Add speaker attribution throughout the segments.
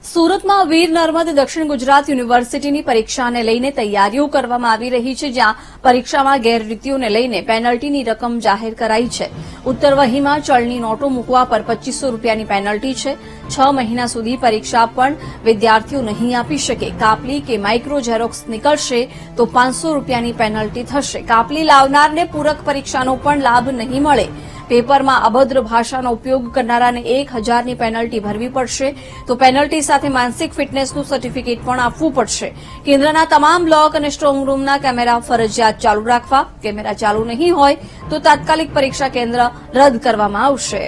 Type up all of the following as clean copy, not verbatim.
Speaker 1: સુરતમાં વીર નર્મદ દક્ષિણ ગુજરાત યુનિવર્સિટીની પરીક્ષાને લઈને તૈયારીઓ કરવામાં આવી રહી છે, જ્યાં પરીક્ષામાં ગેરરીતિઓને લઈને પેનલ્ટીની રકમ જાહેર કરાઈ છે. ઉત્તર વહીમાં ચલણી નોટો મૂકવા પર 2500 રૂપિયાની પેનલ્ટી છે. 6 મહિના સુધી પરીક્ષા પણ વિદ્યાર્થીઓ નહીં આપી શકે. કાપલી કે માઇક્રો ઝેરોક્સ નીકળશે તો 500 રૂપિયાની પેનલ્ટી થશે. કાપલી લાવનારને પૂરક પરીક્ષાનો પણ લાભ નહીં મળે. પેપરમાં અભદ્ર ભાષાનો ઉપયોગ કરનારાને 1000ની પેનલ્ટી ભરવી પડશે. તો પેનલ્ટી સાથે માનસિક ફિટનેસનું સર્ટિફિકેટ પણ આપવું પડશે. કેન્દ્રના તમામ બ્લોક અને સ્ટ્રોંગ રૂમના કેમેરા ફરજિયાત ચાલુ રાખવા. કેમેરા ચાલુ નહીં હોય તો તાત્કાલિક પરીક્ષા કેન્દ્ર રદ કરવામાં આવશે.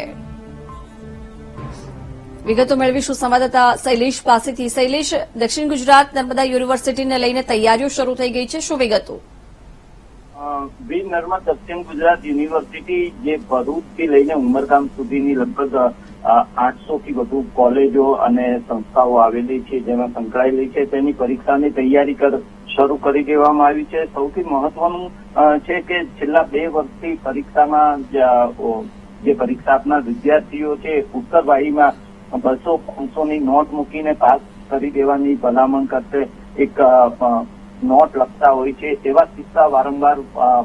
Speaker 1: વિગતો મેળવીશું સંવાદદાતા શૈલેષ પાસેથી. શૈલેષ, દક્ષિણ ગુજરાત નર્મદા યુનિવર્સિટીને લઈને તૈયારીઓ શરૂ થઈ ગઈ છે, શું વિગતો?
Speaker 2: વીર નર્મદ દક્ષિણ ગુજરાત યુનિવર્સિટી જે ભરૂચથી લઈને ઉમરગામ સુધીની લગભગ 800 થી વધુ કોલેજો અને સંસ્થાઓ આવેલી છે, જેમાં સંકળાયેલી છે, તેની પરીક્ષાની તૈયારી શરૂ કરી દેવામાં આવી છે. સૌથી મહત્વનું છે કે છેલ્લા 2 વર્ષથી પરીક્ષામાં જે પરીક્ષા આપનાર વિદ્યાર્થીઓ છે, ઉત્તરવાહીમાં 200-500ની નોટ મૂકીને પાસ કરી દેવાની ભલામણ કરશે એક નોટ લખતા હોય છે. એવા કિસ્સા વારંવાર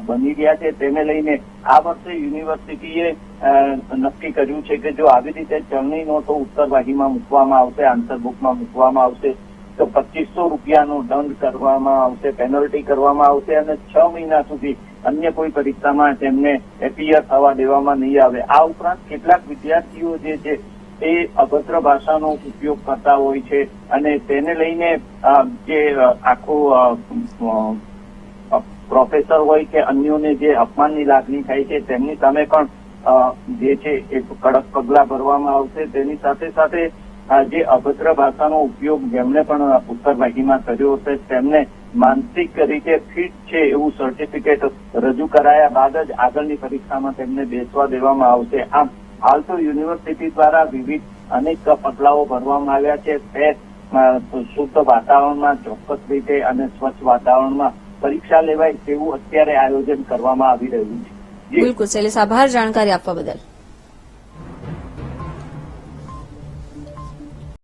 Speaker 2: બની રહ્યા છે. તેને લઈને આ વર્ષે યુનિવર્સિટીએ નક્કી કર્યું છે કે જો આવી રીતે ચલણી નોટો ઉત્તરવાહીમાં મૂકવામાં આવશે, આન્સર બુકમાં મૂકવામાં આવશે, તો 2500 રૂપિયાનો દંડ કરવામાં આવશે, પેનલ્ટી કરવામાં આવશે અને 6 મહિના સુધી અન્ય કોઈ પરીક્ષામાં તેમને એપિયર થવા દેવામાં નહીં આવે. આ ઉપરાંત કેટલાક વિદ્યાર્થીઓ જે છે એ અભદ્ર ભાષાનો ઉપયોગ કરતા હોય છે અને તેને લઈને જે આખું પ્રોફેસર હોય કે અન્યોને જે અપમાનની લાગણી થાય છે, તેમની સામે પણ જે છે એ કડક પગલાં ભરવામાં આવશે. તેની સાથે સાથે જે અભદ્ર ભાષાનો ઉપયોગ જેમણે પણ ઉત્તરવાહીમાં કર્યો હશે તેમને માનસિક રીતે ફિટ છે એવું સર્ટિફિકેટ રજૂ કરાયા બાદ જ આગળની પરીક્ષામાં તેમને બેસવા દેવામાં આવશે. આમ હાલ તો યુનિવર્સિટી દ્વારા વિવિધ અનેક પગલાઓ ભરવામાં આવ્યા છે. શુદ્ધ વાતાવરણમાં ચોક્કસ રીતે અને સ્વચ્છ વાતાવરણમાં પરીક્ષા લેવાય તેવું અત્યારે આયોજન કરવામાં આવી રહ્યું છે.
Speaker 1: બિલકુલ શૈલેષ, આભાર જાણકારી આપવા બદલ.